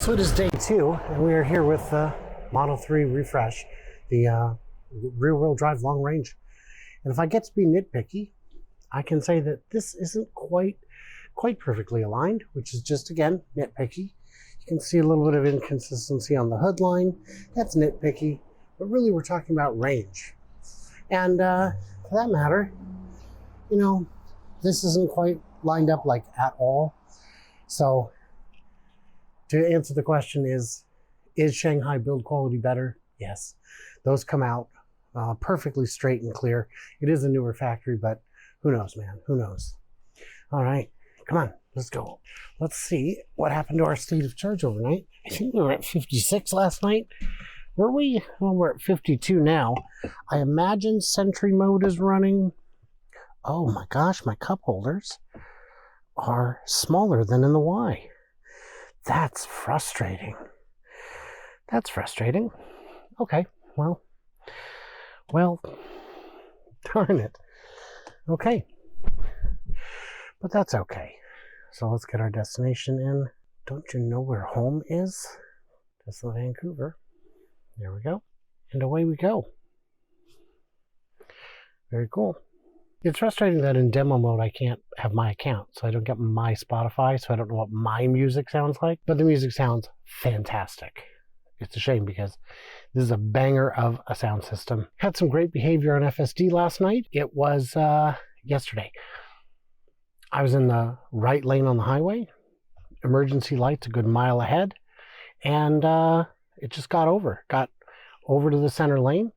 So it is day 2, and we are here with the Model 3 refresh, the rear-wheel drive long range. And if I get to be nitpicky, I can say that this isn't quite perfectly aligned, which is just, again, nitpicky. You can see a little bit of inconsistency on the hood line. That's nitpicky, but really we're talking about range. And for that matter, you know, this isn't quite lined up like at all. So to answer the question is Shanghai build quality better? Yes. Those come out perfectly straight and clear. It is a newer factory, but who knows, man? Who knows? All right, come on, let's go. Let's see what happened to our state of charge overnight. I think we were at 56 last night. Were we? Well, we're at 52 now. I imagine Sentry Mode is running. Oh my gosh, my cup holders are smaller than in the Y. That's frustrating. That's frustrating. Okay, well, darn it. Okay, but that's okay. So let's get our destination in. Don't you know where home is? TSLA Vancouver. There we go. And away we go. Very cool. It's frustrating that in demo mode I can't have my account, so I don't get my Spotify, so I don't know what my music sounds like, but the music sounds fantastic. It's a shame because this is a banger of a sound system. Had some great behavior on FSD last night. It was yesterday. I was in the right lane on the highway, emergency lights a good mile ahead, and it just got over to the center lane,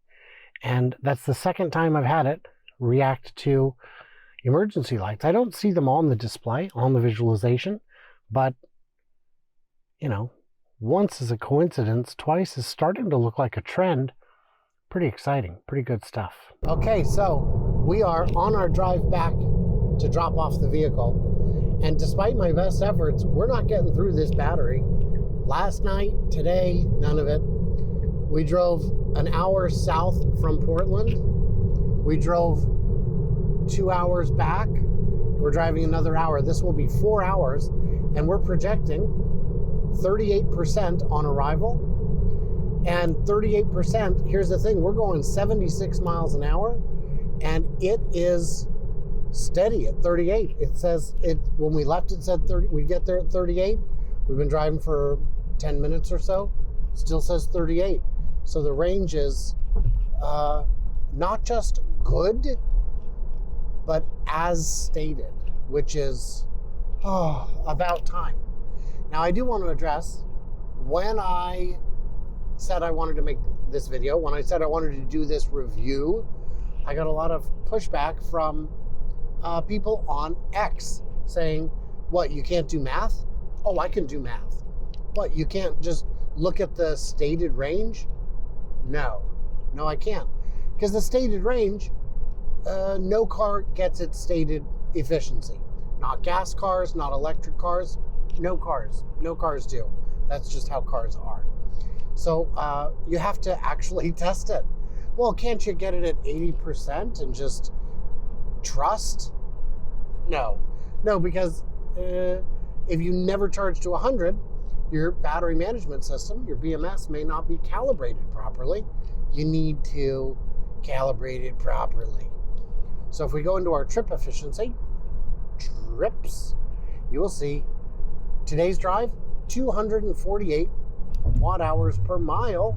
and that's the second time I've had it react to emergency lights. I don't see them on the display, on the visualization, but, you know, once is a coincidence, twice is starting to look like a trend. Pretty exciting, pretty good stuff. Okay, so we are on our drive back to drop off the vehicle, and despite my best efforts, we're not getting through this battery. Last night, today, none of it. We drove an hour south from Portland. We drove 2 hours back. We're driving another hour. This will be 4 hours, and we're projecting 38% on arrival. And 38%, here's the thing, we're going 76 miles an hour, and it is steady at 38. It says, when we left it said 30, we'd get there at 38. We've been driving for 10 minutes or so. Still says 38. So the range is not just good, but as stated, which is about time. Now, I do want to address, when I said I wanted to make this video, when I said I wanted to do this review, I got a lot of pushback from people on X saying, what, you can't do math? Oh, I can do math. What, you can't just look at the stated range? No, I can't. Because the stated range, no car gets its stated efficiency. Not gas cars, not electric cars, no cars do. That's just how cars are. So you have to actually test it. Well, can't you get it at 80% and just trust? No, because if you never charge to 100, your battery management system, your BMS, may not be calibrated properly. You need to calibrate it properly. So if we go into our trip efficiency, trips, you will see today's drive, 248 watt hours per mile.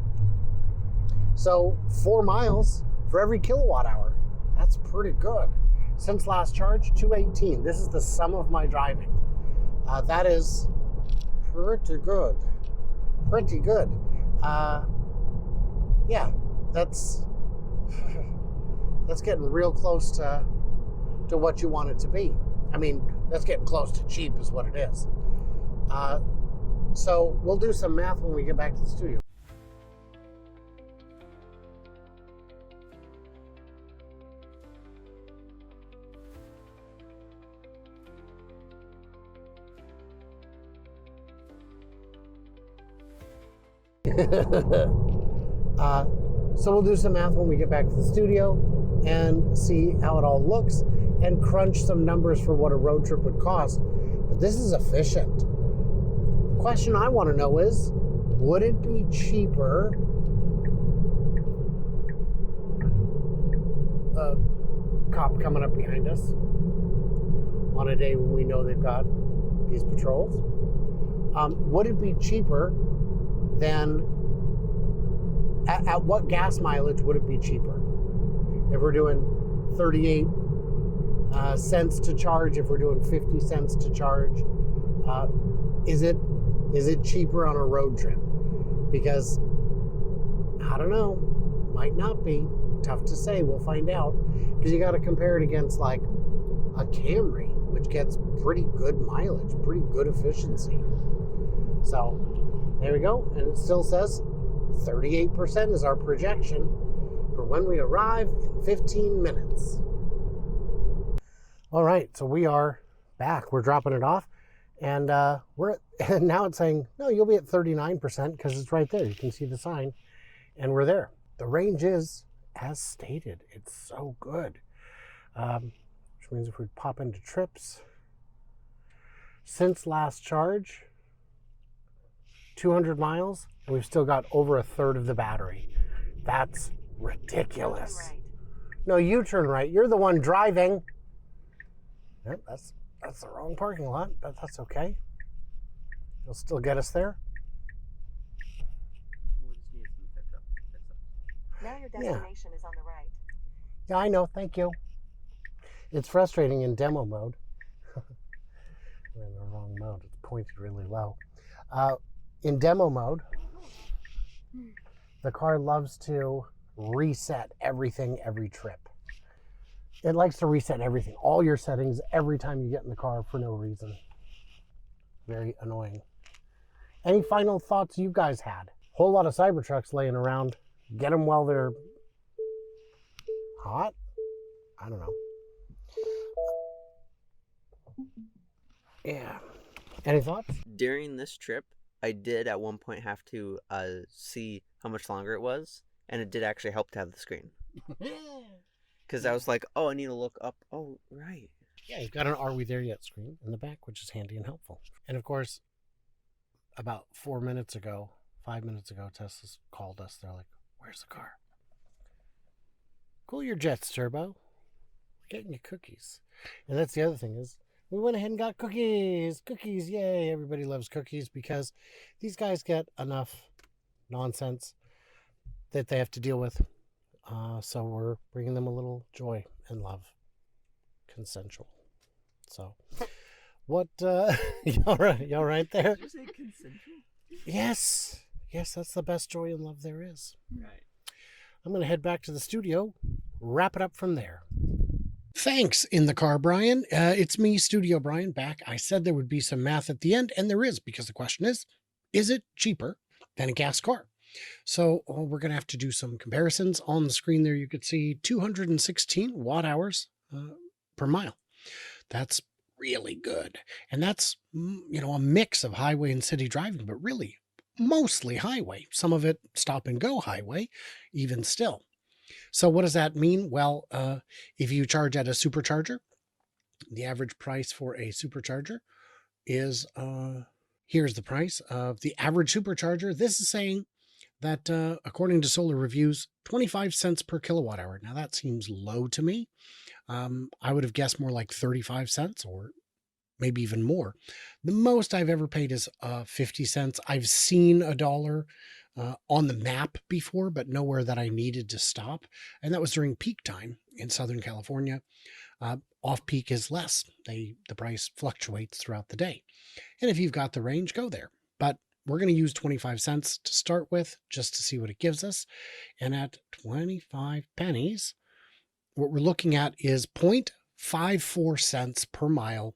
So 4 miles for every kilowatt hour. That's pretty good. Since last charge, 218. This is the sum of my driving. That is pretty good. Pretty good. Yeah, that's getting real close to what you want it to be. I mean, that's getting close to cheap is what it is. So we'll do some math when we get back to the studio. So we'll do some math when we get back to the studio and see how it all looks and crunch some numbers for what a road trip would cost. But this is efficient. question I want to know is, would it be cheaper? A cop coming up behind us on a day when we know they've got these patrols. Would it be cheaper than, at what gas mileage would it be cheaper? If we're doing 38 cents to charge, if we're doing 50 cents to charge, is it cheaper on a road trip? Because I don't know, might not be. Tough to say. We'll find out, because you got to compare it against like a Camry, which gets pretty good mileage, pretty good efficiency. So there we go, and it still says 38% is our projection for when we arrive in 15 minutes. All right, so we are back. We're dropping it off, and and now it's saying, no, you'll be at 39% because it's right there. You can see the sign, and we're there. The range is as stated. It's so good. Which means if we pop into trips, since last charge, 200 miles, and we've still got over a third of the battery. That's ridiculous. Right. No, you turn right. You're the one driving. Yep, that's the wrong parking lot, but that's okay. It'll still get us there. Now your destination is on the right. Yeah, I know. Thank you. It's frustrating in demo mode. We're in the wrong mode. It's pointed really low. In demo mode, the car loves to reset everything every trip. It likes to reset everything, all your settings, every time you get in the car for no reason. Very annoying. Any final thoughts you guys had? Whole lot of Cybertrucks laying around. Get them while they're hot? I don't know. Yeah. Any thoughts? During this trip, I did at one point have to see how much longer it was, and it did actually help to have the screen. Because I was like, oh, I need to look up. Oh, right. Yeah, you've got an Are We There Yet screen in the back, which is handy and helpful. And of course, about 5 minutes ago, Tesla's called us. They're like, where's the car? Cool your jets, Turbo. We're getting you cookies. And that's the other thing is, we went ahead and got cookies. Cookies, yay. Everybody loves cookies because these guys get enough nonsense that they have to deal with. So we're bringing them a little joy and love. Consensual. So, what, y'all right there? Did you say consensual? Yes. Yes, that's the best joy and love there is. Right. I'm going to head back to the studio, wrap it up from there. Thanks in the car, Brian. It's me, Studio Brian, back. I said there would be some math at the end, and there is, because the question is it cheaper than a gas car? So we're going to have to do some comparisons. On the screen there, you could see 216 watt hours per mile. That's really good. And that's, a mix of highway and city driving, but really mostly highway. Some of it stop and go highway, even still. So what does that mean? Well, if you charge at a supercharger, the average price for a supercharger is, here's the price of the average supercharger. This is saying that, according to Solar Reviews, 25 cents per kilowatt hour. Now that seems low to me. I would have guessed more like 35 cents or maybe even more. The most I've ever paid is 50 cents. I've seen $1 on the map before, but nowhere that I needed to stop. And that was during peak time in Southern California. Off peak is less. The price fluctuates throughout the day. And if you've got the range, go there. But we're going to use 25 cents to start with, just to see what it gives us. And at 25 pennies, what we're looking at is 0.54 cents per mile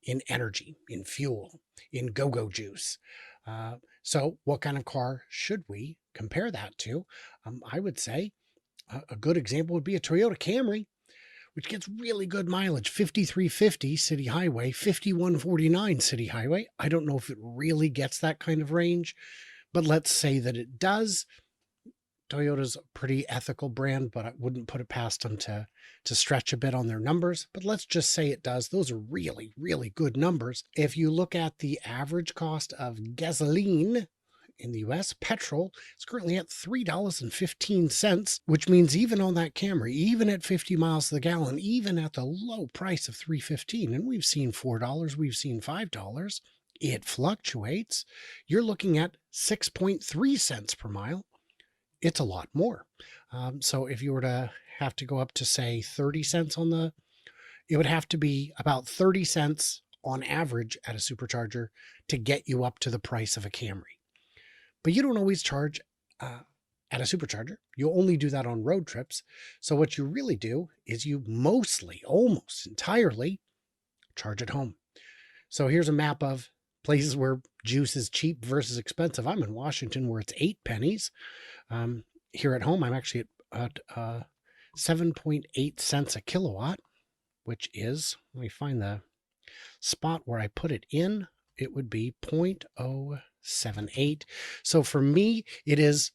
in energy, in fuel, in go-go juice. So what kind of car should we compare that to? I would say a good example would be a Toyota Camry, which gets really good mileage, 5350 city highway, 5149 city highway. I don't know if it really gets that kind of range, but let's say that it does. Toyota's a pretty ethical brand, but I wouldn't put it past them to stretch a bit on their numbers. But let's just say it does. Those are really, really good numbers. If you look at the average cost of gasoline in the US, petrol is currently at $3.15, which means even on that Camry, even at 50 miles to the gallon, even at the low price of $3.15, and we've seen $4, we've seen $5, it fluctuates. You're looking at 6.3 cents per mile. It's a lot more. So if you were to have to go up to, say, 30 cents it would have to be about 30 cents on average at a supercharger to get you up to the price of a Camry. But you don't always charge at a supercharger. You only do that on road trips. So what you really do is you mostly, almost entirely, charge at home. So here's a map of places where juice is cheap versus expensive. I'm in Washington where it's 8 pennies. Here at home, I'm actually at 7.8 cents a kilowatt, which is, let me find the spot where I put it in. It would be 0.078. So for me, it is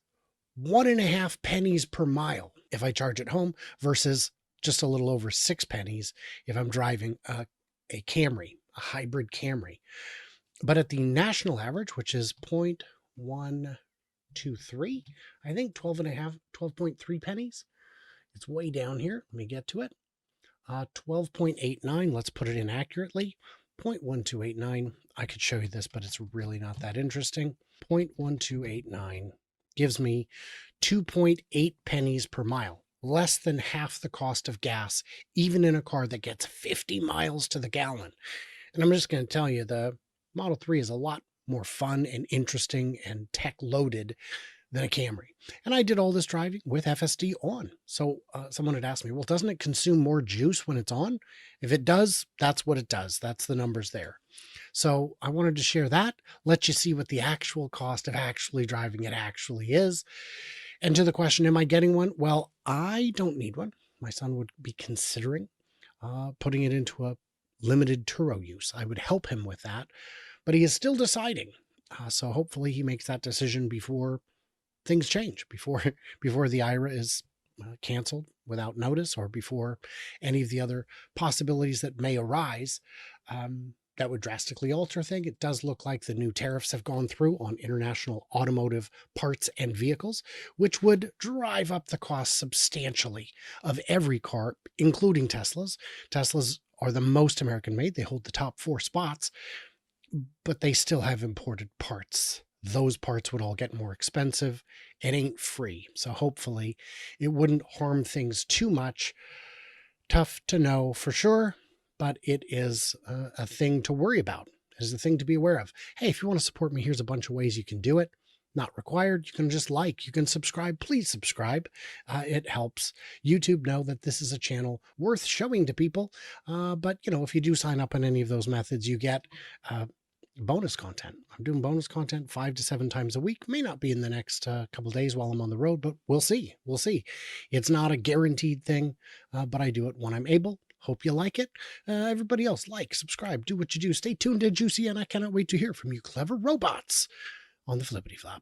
1.5 pennies per mile if I charge at home versus just a little over 6 pennies if I'm driving a Camry, a hybrid Camry. But at the national average, which is 0.123, I think 12.3 pennies. It's way down here. Let me get to it. 12.89. Let's put it in accurately. 0.1289. I could show you this, but it's really not that interesting. 0.1289 gives me 2.8 pennies per mile, less than half the cost of gas, even in a car that gets 50 miles to the gallon. And I'm just going to tell you, the Model 3 is a lot more fun and interesting and tech loaded than a Camry. And I did all this driving with FSD on. So someone had asked me, well, doesn't it consume more juice when it's on? If it does, that's what it does. That's the numbers there. So I wanted to share that, let you see what the actual cost of actually driving it actually is. And to the question, am I getting one? Well, I don't need one. My son would be considering putting it into a limited Turo use. I would help him with that, but he is still deciding. So hopefully he makes that decision before things change, before the IRA is canceled without notice, or before any of the other possibilities that may arise that would drastically alter things. It does look like the new tariffs have gone through on international automotive parts and vehicles, which would drive up the cost substantially of every car, including Teslas. Teslas are the most American made. They hold the top 4 spots, but they still have imported parts. Those parts would all get more expensive. It ain't free. So hopefully it wouldn't harm things too much. Tough to know for sure, but it is a thing to worry about. It is a thing to be aware of. Hey, if you want to support me, here's a bunch of ways you can do it. Not required. You can just like, you can subscribe. Please subscribe. It helps YouTube know that this is a channel worth showing to people. But, if you do sign up on any of those methods, you get bonus content. I'm doing bonus content 5 to 7 times a week. May not be in the next couple days while I'm on the road, but we'll see. We'll see. It's not a guaranteed thing, but I do it when I'm able. Hope you like it. Everybody else, like, subscribe, do what you do. Stay tuned to Juicy, and I cannot wait to hear from you clever robots on the Flippity Flop.